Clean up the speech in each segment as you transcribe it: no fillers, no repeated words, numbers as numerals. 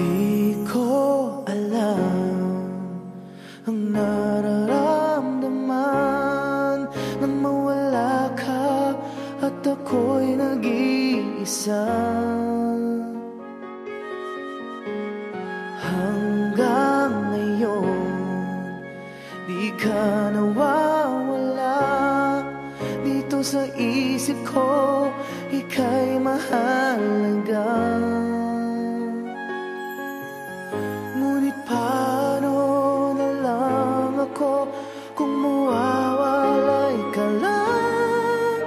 Di ko alam ang nararamdaman nang mawala ka at ako'y nag-iisa. Hanggang ngayon di ka nawawala dito sa isip ko, ika'y mahalaga. Ngunit paano na lang ako kung mawawalay ka lang?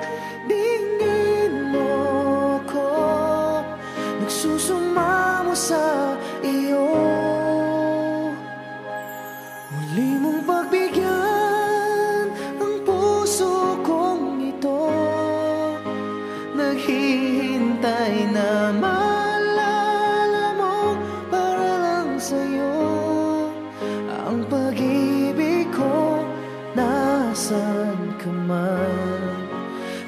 Dinggin mo ako, nagsusumamo sa iyo. Muli mong pagbigyan ang puso kong ito, naghihintay na maalala mo para lang sa'yo. Ang pag-ibig ko, nasan ka man,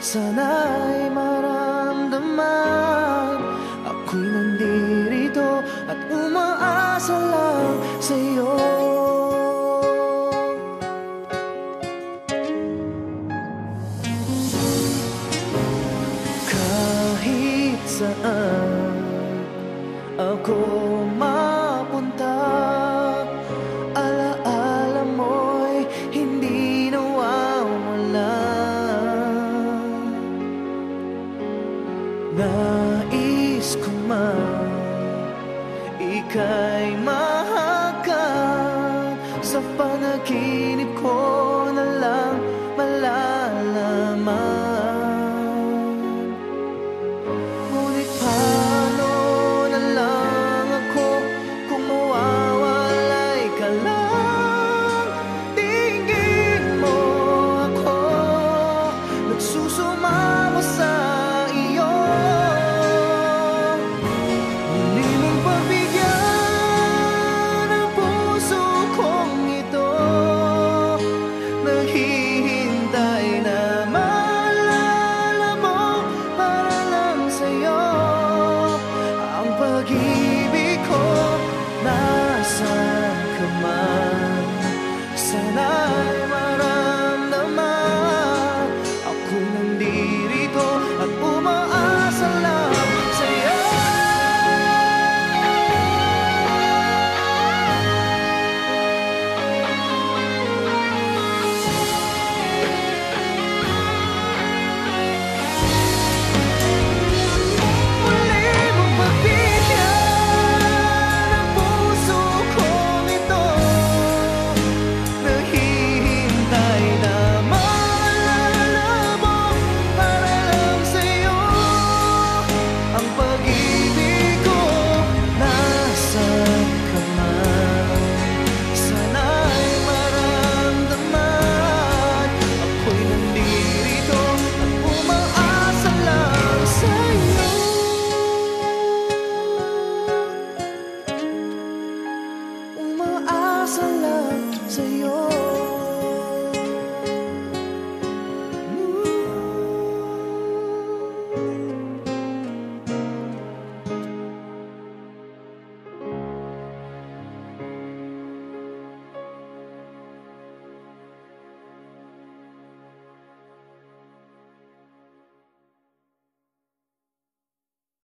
sana'y maramdaman ako'y nandirito at umaasa lang sa'yo. Kahit saan ako mapunta, alaala mo'y hindi nawawala. Nais ko man ika'y mahagkan, sa panaginip ko na lang malalaman. Ngunit paano na lang ako kung mawawalay ka lang? Tingin mo ako, nagsusumamo sa iyo. Muli mong pagbigyan ang puso kong ito, naghihintay na maalala mo para lang sa'yo. Ang pag-ibig